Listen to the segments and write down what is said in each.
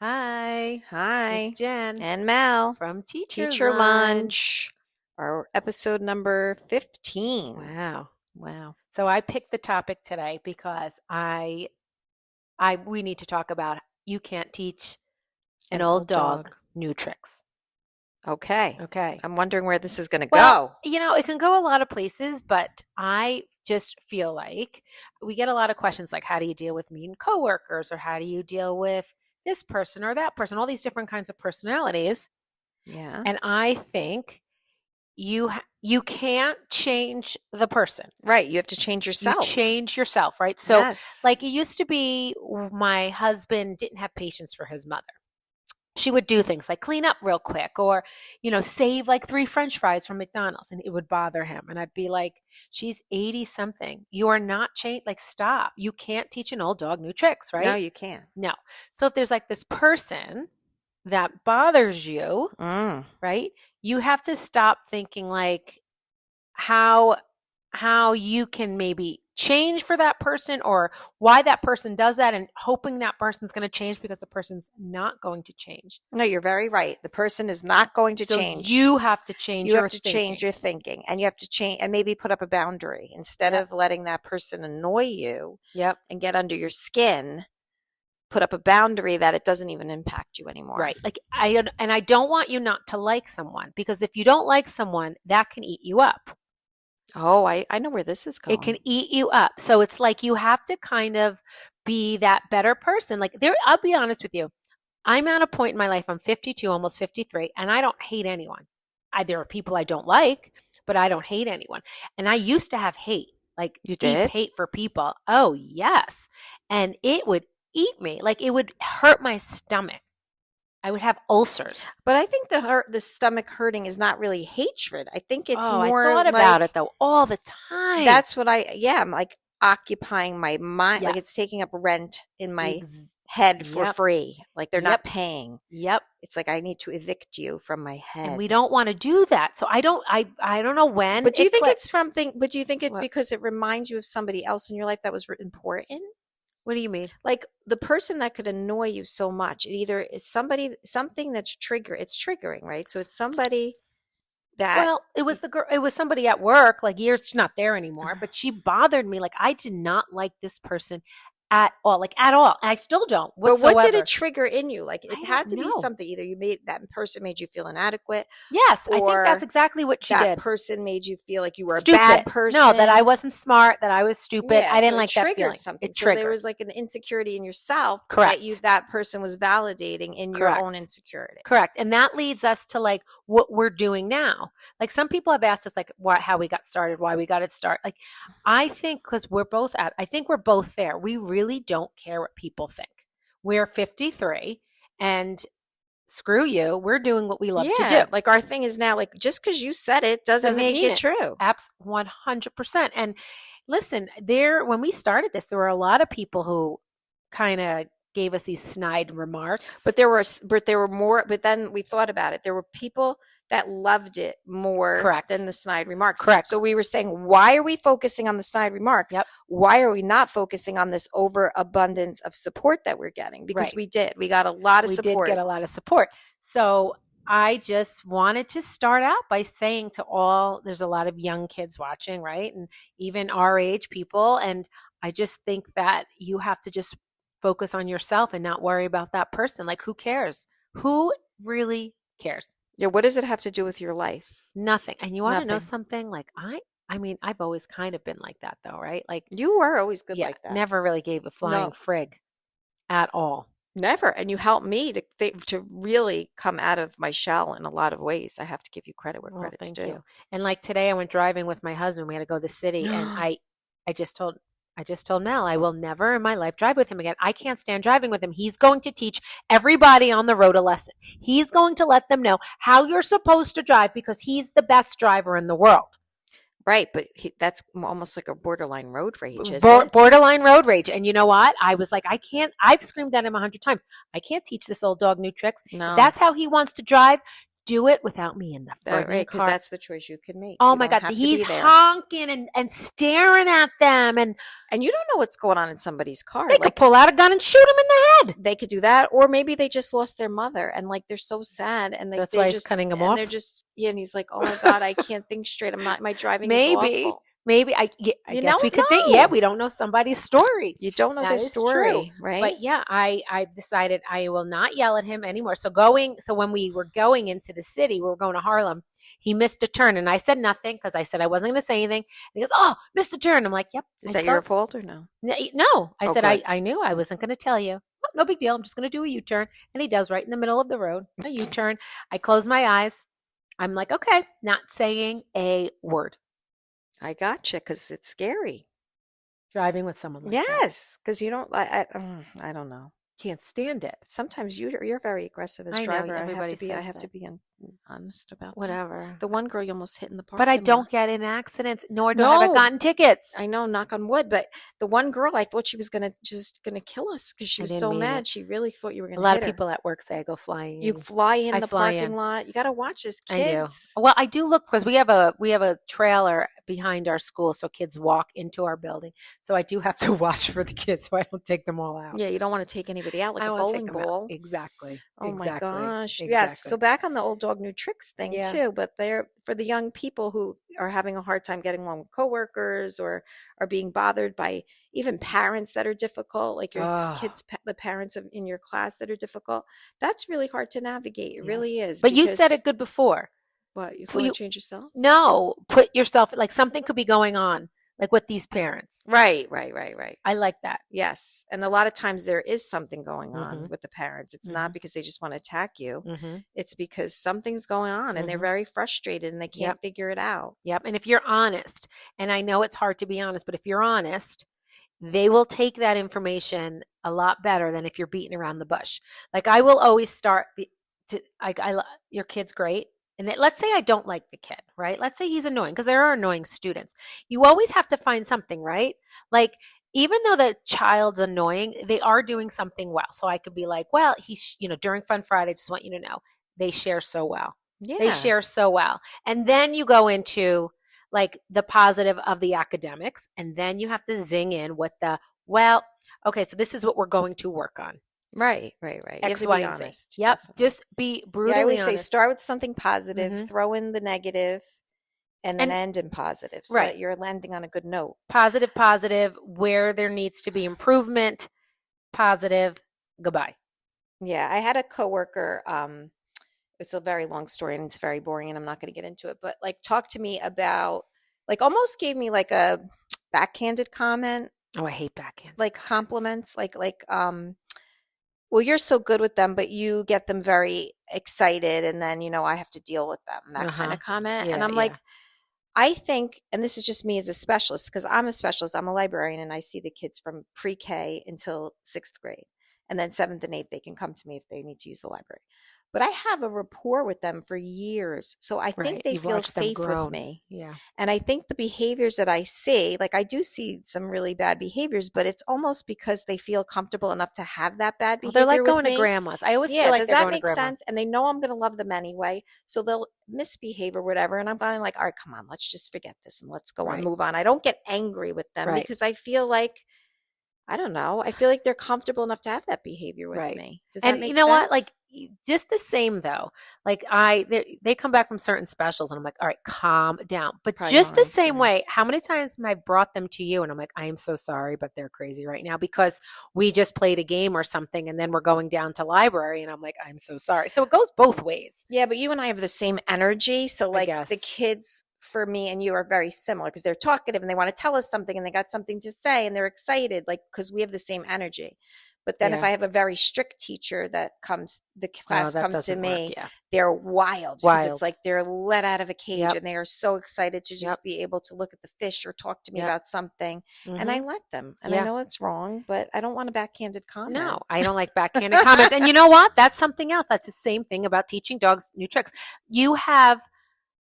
Hi, Hi, it's Jen and Mel. from Teacher Teacher Lunch. Lunch, our episode number 15. Wow. Wow. So I picked the topic today because we need to talk about you can't teach an An old old dog dog. new tricks. Okay. Okay. I'm wondering where this is going to Well, go. it can go a lot of places, but I just feel like we get a lot of questions like how do you deal with mean coworkers or how do you deal with this person or that person, all these different kinds of personalities. Yeah. And I think you can't change the person. Right. You have to change You yourself. change yourself, right? So, Yes. like it used to be, my husband didn't have patience for his mother. She would do things like clean up real quick or, save like 3 French fries from McDonald's and it would bother him. And I'd be like, she's 80 something. You are not changed. Like, stop. You can't teach an old dog new tricks, No, right? you can't. No. So if there's like this person that bothers you, Mm. right? You have to stop thinking like how you can maybe change for that person or why that person does that and hoping that person's going to change because the person's not going to change. No, you're very right. The person is not going to So change. you have to change You your have to thinking. change your thinking, and you have to change and maybe put up a boundary instead Yep. of letting that person annoy you Yep. and get under your skin. Put up a boundary that it doesn't even impact you anymore. Right. Like I don't want you not to like someone because if you don't like someone, that can eat you up. Oh, I know where this is going. It can eat you up. So it's like you have to kind of be that better person. Like I'll be honest with you. I'm at a point in my life, I'm 52, almost 53, and I don't hate anyone. There are people I don't like, but I don't hate anyone. And I used to have hate, like You deep did? hate for people. Oh, yes. And it would eat me. Like it would hurt my stomach. I would have ulcers. But I think the stomach hurting is not really hatred. I think it's Oh, I more thought about it though all the time. That's what I'm like occupying my mind. Like Yes. it's taking up rent in my Ex- head for Yep. free. Like they're not Yep. paying. Yep. It's like I need to evict you from my And head. we don't want to do that. So I don't know when. But do you think clicked. it's something? But do you think it's What? because it reminds you of somebody else in your life that was important? What do you mean? Like the person that could annoy you so much, it either is something that's it's triggering, right? So it's somebody that Well, it was the girl. It was somebody at work. Like years, she's not there anymore. But she bothered me. Like I did not like this person at all. Like at all. And I still don't. But Whatsoever. what did it trigger in you? Like I it had to don't be know. something. Either that person made you feel inadequate, Yes, I think or that's exactly what she that did. person made you feel like you were Stupid. a bad person. No, that I wasn't smart. That I was stupid. Yeah, I didn't so like it that triggered feeling. something. It So triggered. there was like an insecurity in yourself Correct. that person was validating in your Correct. own insecurity. Correct. And that leads us to like what we're doing now. Like some people have asked us like how we got started, why we got it started. Like I think because I think we're both there. We really don't care what people think. We're 53 and screw you. We're doing what we love to do. Like our thing is now like just because you said it doesn't make mean it true. 100%. And listen, when we started this, there were a lot of people who kind of gave us these snide remarks. But there were more. But then we thought about it. There were people that loved it more Correct. than the snide remarks. Correct. So we were saying, why are we focusing on the snide remarks? Yep. Why are we not focusing on this overabundance of support that we're getting? Because Right. we did. We got a lot of support. We did get a lot of support. So I just wanted to start out by saying to there's a lot of young kids watching, right? And even our age people. And I just think that you have to just focus on yourself and not worry about that person. Like, who cares? Who really cares? Yeah. What does it have to do with your life? Nothing. And you want to know Nothing. something? Like I mean, I've always kind of been like that though, right? Like You were always good like that. never really gave a flying No. frig at all. Never. And you helped me to really come out of my shell in a lot of ways. I have to give you credit where credit's Thank due. you. And like today I went driving with my husband. We had to go to the city and I just told Mel I will never in my life drive with him again. I can't stand driving with him. He's going to teach everybody on the road a lesson. He's going to let them know how you're supposed to drive because he's the best driver in the world. Right, but that's almost like a borderline road rage, isn't it? Borderline road rage. And you know what? I was like, I've screamed at him 100 times. I can't teach this old dog new tricks. No. That's how he wants to drive. do it without me in the That friggin' right, because car. that's the choice you can make. Oh You my don't God. have to He's be there. honking and staring at them. And And you don't know what's going on in somebody's car. they could Like pull out a gun and shoot him in the head. they could do that, or maybe they just lost their mother and like they're so sad and So like that's why he's cutting him they're off. just yeah, and he's like, oh my God, I can't think straight. My driving is Maybe. awful. Maybe I You guess we don't could think, yeah, know. we don't know somebody's story. You don't know their That is true. story, right? But yeah, I've decided I will not yell at him anymore. So when we were going into the city, we were going to Harlem, he missed a turn and I said nothing because I said I wasn't going to say anything. And he goes, "Oh, missed a turn." I'm like, "Yep." Is that your fault or no? No, I Oh, said good. I knew I wasn't going to tell you. "Oh, no big deal. I'm just going to do a U-turn." And he does right in the middle of the road, a U-turn. I close my eyes. I'm like, "Okay," not saying a word. I gotcha, because it's scary. Driving with someone like that. Yes, because you don't. I don't know. Can't stand it. But sometimes you're very aggressive as I know, driver. everybody I says have to that. be honest about that. Whatever. The one girl you almost hit in the But I parking lot. don't get in accidents, nor do I have I No, gotten tickets. I know, knock on wood, but the one girl, I thought she was gonna kill us because she I was didn't so mean mad. it. She really thought you were A gonna lot of hit her. people at work say I go flying You in. fly in I the fly parking in. lot. You got to watch this, I do. kids. Well, I do look because we have a trailer behind our school, so kids walk into our building. So I do have to watch for the kids, so I don't take them all out. Yeah, you don't want to take anybody out like I a want to take bowling them out. ball. Exactly. Oh my Exactly. gosh. Yes. Exactly. So back on the old dog, new tricks thing Yeah. too, but they're for the young people who are having a hard time getting along with coworkers or are being bothered by even parents that are difficult, like your Oh, kids, the parents in your class that are difficult. That's really hard to navigate. It yes. really is But you said because it good before. what, you can Well, only you change yourself? no, put yourself like something could be going on, like with these parents. Right, right, right, right. I like that. Yes. And a lot of times there is something going on Mm-hmm. with the parents. It's Mm-hmm. not because they just want to attack you. Mm-hmm. It's because something's going on and they're Mm-hmm. very frustrated and they Yep. can't figure it out. Yep. And if you're honest, and I know it's hard to be honest, but if you're honest, they will take that information a lot better than if you're beating around the bush. Like I will always start your kid's great. And let's say I don't like the kid, right? Let's say he's annoying because there are annoying students. You always have to find something, right? Like even though the child's annoying, they are doing something well. So I could be like, well, during Fun Friday, I just want you to know they share so well. They Yeah. share so well. And then you go into like the positive of the academics, and then you have to zing in with well, okay, so this is what we're going to work on. Right, right, right. You have X, to Y, be and Z. honest. Yep. Definitely. Just be brutally Yeah, I always say honest. start with something positive, Mhm. throw in the negative, and then And end in positive so right. that you're landing on a good note. Positive, where there needs to be improvement, positive, goodbye. Yeah, I had a coworker, it's a very long story and it's very boring and I'm not going to get into it, but like talk to me about like almost gave me like a backhanded comment, Oh, I hate backhands. like compliments, well, you're so good with them, but you get them very excited and then, I have to deal with them, that kind of comment. And Yeah, I'm like, I think, and this is just me as a specialist, because I'm a specialist, I'm a librarian, and I see the kids from pre-K until 6th grade. And then 7th and 8th, they can come to me if they need to use the library. But I have a rapport with them for years. So I think Right. they You've feel watched them safe with grow. me. Yeah. And I think the behaviors that I see, like I do see some really bad behaviors, but it's almost because they feel comfortable enough to have that bad Well, behavior they're like with going to me. grandma's. I always Yeah, feel like does they're that going to make grandma. sense? And they know I'm going to love them anyway. So they'll misbehave or whatever. And I'm going like, all right, come on, let's just forget this and let's go on, Right. move on. I don't get angry with them Right. because I feel like, I don't know, I feel like they're comfortable enough to have that behavior with Right. me. Does that And make you know sense? what? Like just the same though. Like they come back from certain specials and I'm like, all right, calm down. But just the Priorities, same yeah. way, how many times have I brought them to you and I'm like, I am so sorry, but they're crazy right now because we just played a game or something and then we're going down to library and I'm like, I'm so sorry. So it goes both ways. Yeah, but you and I have the same energy. So I like guess. the kids for me and you are very similar because they're talkative and they want to tell us something and they got something to say and they're excited, like because we have the same energy. But then if Yeah. I have a very strict teacher the class that comes to doesn't work. me, Yeah. they're wild because it's Wild. like they're let out of a cage Yep. and they are so excited to just Yep. be able to look at the fish or talk to me Yep. about something. And I Mhm. let them. And I Yeah. know it's wrong, but I don't want a backhanded comment. No, I don't like backhanded comments. And you know what? That's something else. That's the same thing about teaching dogs new tricks. You have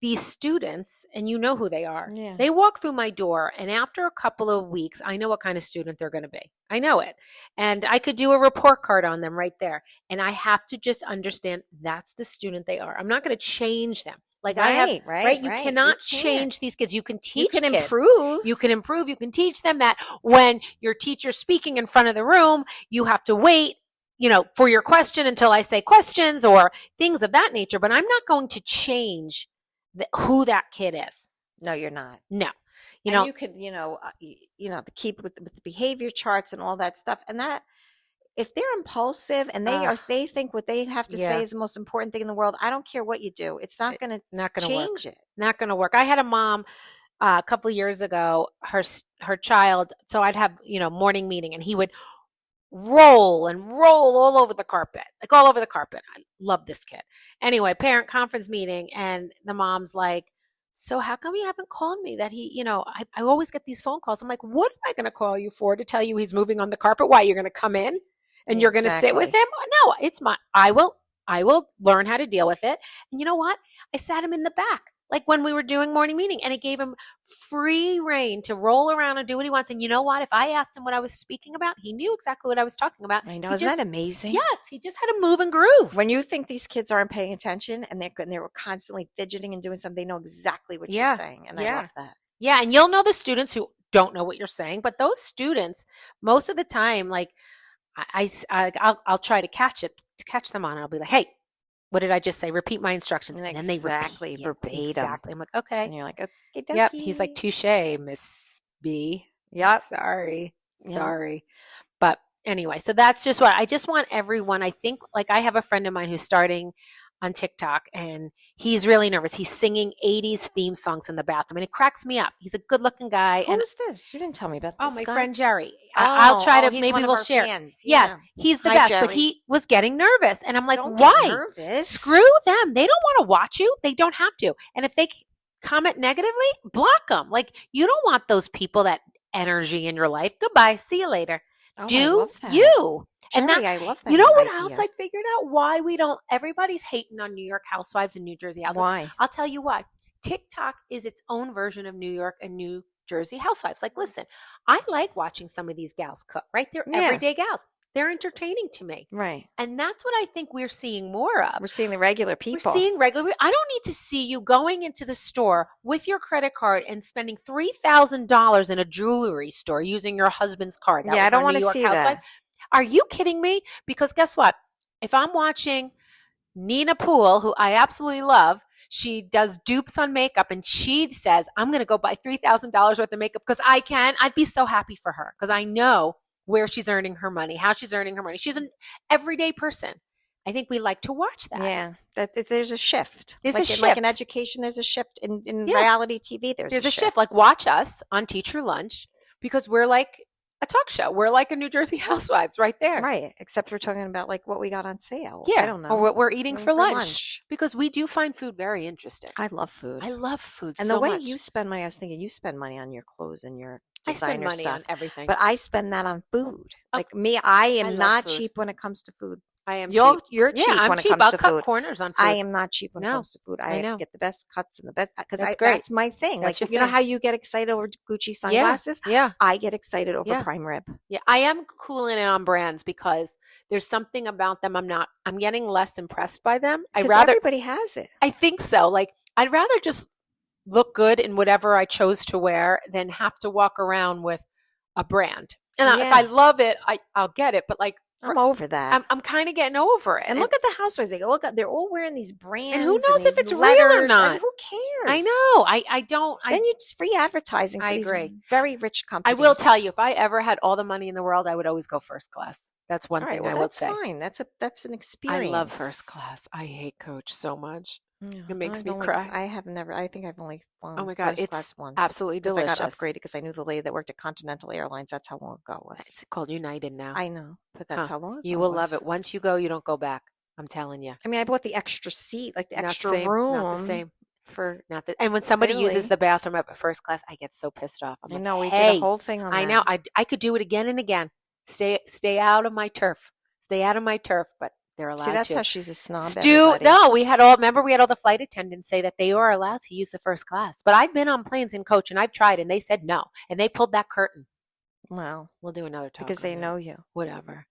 these students and you know who they are. Yeah. They walk through my door and after a couple of weeks, I know what kind of student they're going to be. I know it. And I could do a report card on them right there. And I have to just understand that's the student they are. I'm not going to change them. Like I have, right? You cannot change these kids. You can teach You can kids. improve. You can improve. You can teach them that when your teacher's speaking in front of the room, you have to wait, for your question until I say questions or things of that nature. But I'm not going to change who that kid is. No, you're not. No. You could, keep with the behavior charts and all that stuff. And that, if they're impulsive and they think what they have to say is the most important thing in the world, I don't care what you do. It's not going to change it. Not going to work. I had a mom a couple of years ago, her child. So I'd have, morning meeting and he would roll all over the carpet, all over the carpet. I love this kid. Anyway, parent conference meeting. And the mom's like, so how come you haven't called me that he, I always get these phone calls. I'm like, what am I going to call you for? To tell you he's moving on the carpet? Why, you're going to come in and you're going to sit with him? No, it's I will learn how to deal with it. And you know what? I sat him in the back, like when we were doing morning meeting, and it gave him free reign to roll around and do what he wants. And you know what? If I asked him what I was speaking about, he knew exactly what I was talking about. I know. Isn't that amazing? Yes. He just had to move and groove. When you think these kids aren't paying attention and they're constantly fidgeting and doing something, they know exactly what you're saying. And I love that. Yeah. And you'll know the students who don't know what you're saying, but those students, most of the time, like I'll try to catch them on it. I'll be like, hey, what did I just say? Repeat my instructions. And then they verbatim. Exactly. I'm like, okay. And you're like, okay, yep. He's like, touche, Miss B. Yep. Sorry. But anyway, so that's just what I just want everyone. I think, like, I have a friend of mine who's starting on TikTok and he's really nervous. He's singing 80s theme songs in the bathroom and it cracks me up. He's a good looking guy. Who is this? You didn't tell me about this. Oh, my friend Jerry. I'll try to, maybe we'll share. Fans. Yeah. Yes, he's the best, Jerry. But he was getting nervous. And I'm like, don't why? Get nervous. Screw them. They don't want to watch you. They don't have to. And if they comment negatively, block them. Like, you don't want those people, that energy in your life. Goodbye. See you later. Oh, Do you? Jerry, and I love that. You know what else I figured out? Why we don't, everybody's hating on New York housewives and New Jersey housewives. Why? I'll tell you why. TikTok is its own version of New York and New Jersey housewives. Like, listen, I like watching some of these gals cook, right? They're everyday gals. They're entertaining to me. Right. And that's what I think we're seeing more of. We're seeing the regular people. I don't need to see you going into the store with your credit card and spending $3,000 in a jewelry store using your husband's card. I don't want to see that. Are you kidding me? Because guess what? If I'm watching Nina Poole, who I absolutely love, she does dupes on makeup and she says, I'm going to go buy $3,000 worth of makeup because I can. I'd be so happy for her because I know where she's earning her money, how she's earning her money. She's an everyday person. I think we like to watch that. Yeah, there's a shift. There's a shift. Like in education, there's a shift. In reality TV, there's a shift. Like, watch us on Teacher Lunch because we're like a talk show. We're like a New Jersey Housewives right there. Right, except we're talking about like what we got on sale. Yeah, I don't know. Or what we're eating for lunch. Because we do find food very interesting. I love food. And the way much. You spend money, I was thinking you spend money on your clothes and your designer I spend money stuff. On everything. But I spend that on food. Like me, I am not cheap when it comes to food. I am You're cheap. cheap when it comes I'll to cut food. corners on food. I am not cheap when it comes to food. I have to get the best cuts and the best because that's my thing. That's like, you know how you get excited over Gucci sunglasses? Yeah. I get excited over prime rib. Yeah. I am cooling it on brands because there's something about them I'm getting less impressed by them. Everybody has it. I think so. Like, I'd rather just look good in whatever I chose to wear than have to walk around with a brand. And if I love it, I'll get it. But like, I'm over that. I'm kind of getting over it. And look at the housewives. They're all wearing these brands. And who knows if it's real or not? And who cares? I know. I don't. Then it's free advertising for these very rich companies. I will tell you, if I ever had all the money in the world, I would always go first class. That's one thing I would say. That's fine. That's an experience. I love first class. I hate coach so much. Yeah, it makes me cry. I have never. I think I've only flown. Oh my god, first class once. Absolutely delicious. I got upgraded because I knew the lady that worked at Continental Airlines. That's how long ago it was. It's called United now. I know, but that's how long ago you will love it. Once you go, you don't go back. I'm telling you. I mean, I bought the extra seat, like the extra room. Not the same. For and when somebody uses the bathroom up at first class, I get so pissed off. I know we did a whole thing on that. I know. I could do it again and again. Stay out of my turf. Stay out of my turf, but they're allowed to. See, that's how she's a snob. No, we had all the flight attendants say that they are allowed to use the first class. But I've been on planes in coach and I've tried and they said no. And they pulled that curtain. Well, We'll do another because talk on they that. know you. Whatever.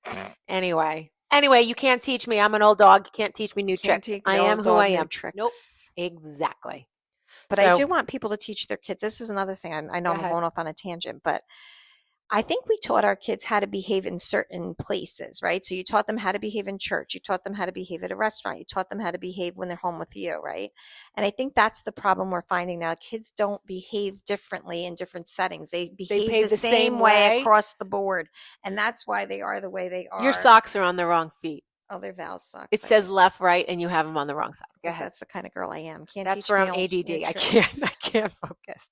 Anyway, you can't teach me. I'm an old dog. You can't teach me new Can't tricks. take I the am old who I dog new am. Nope. tricks. Exactly. But I So do want people to teach their kids. This is another thing. I know go I'm ahead. going off on a tangent, but I think we taught our kids how to behave in certain places, right? So you taught them how to behave in church. You taught them how to behave at a restaurant. You taught them how to behave when they're home with you, right? And I think that's the problem we're finding now. Kids don't behave differently in different settings. They They behave behave the the same same way way. across the board. And that's why they are the way they Your are. socks are on the wrong feet. Oh, they're Val It socks, I says guess. left, right, and you have them on the wrong side. Go Because ahead. that's the kind of girl I am. Can't That's teach where me I'm old new ADD. I can't. tricks. I can't focus.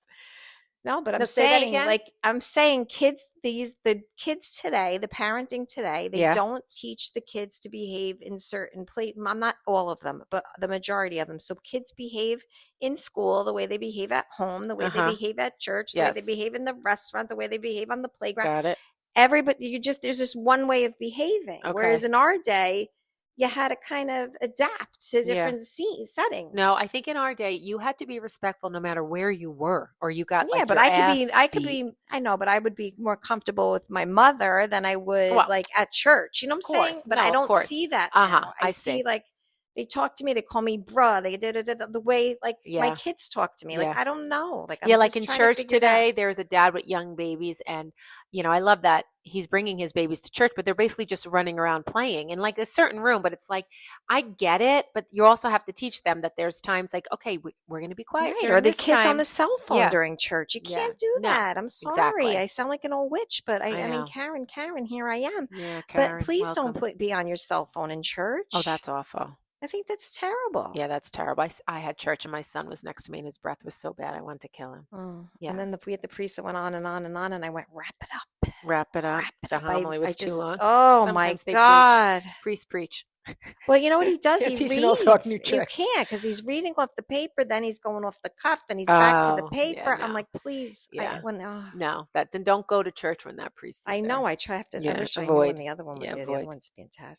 No, but No, say that again. I'm saying the kids today, the parenting today, they Yeah. don't teach the kids to behave in certain places. I'm not all of them, but the majority of them. So kids behave in school the way they behave at home, the way they Uh-huh. behave at church, the way they Yes. behave in the restaurant, the way they behave on the playground. Got it. Everybody, there's just one way of behaving. Whereas Okay. in our day, you had to kind of adapt to Yeah. different No, I settings. think in our day you had to be respectful no matter where you were, or you got Yeah, like but your ass beat. I know, but I would be more comfortable with my mother than I would Well, like at church. You know what I'm of saying? course. But I No, of don't course. see that Uh-huh. now. I I see see. like they talk to me, they call me bruh, they did it the way like my Yeah. kids talk to me. Like Yeah. I don't know. Like Yeah, I'm like just in trying to church figure it out. today, there's a dad with young babies, and I love that he's bringing his babies to church, but they're basically just running around playing in like a certain room. But it's like, I get it, but you also have to teach them that there's times like, okay, we're going to be quiet Right. Or during the this kids on time. the cell phone Yeah, during church. You yeah, can't do no, that. I'm sorry. exactly. I sound like an old witch, but I I mean, know. Karen, here I am. Yeah, But Karen, please don't welcome. be on your cell phone in Oh, church. that's awful. I think that's terrible. Yeah, that's terrible. I had church, and my son was next to me, and his breath was so bad, I wanted to kill him. Oh, and Yeah, then we had the priest that went on and on and on, and I went, wrap it up, wrap it up. wrap it The up. homily I was too just, long. oh my Sometimes they preach. God. Priests preach. Well, you know what he does? Can't He teach an old dog new reads. You tricks. can't because he's reading off the paper, then he's going off the cuff, then he's back to the Oh, yeah, paper. I'm no. like, please, Yeah. oh, No, then don't go to church when that priest is I know. there. I Yeah, wish I knew when avoid. the other one was Yeah, there. The other avoid. one's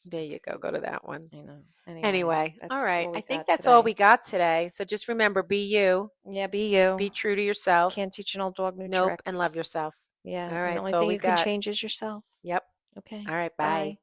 There fantastic. you go. Go to that one. I know. Anyway, Anyway, all that's right. all I we think got that's all today. we got today. So just remember, be you, Yeah, be you. be true to yourself. Can't teach an old dog new Nope, and love tricks. yourself. Yeah, All and the right, only that's all thing we you can got. change is yourself. Yep. Okay. All right, Bye. bye.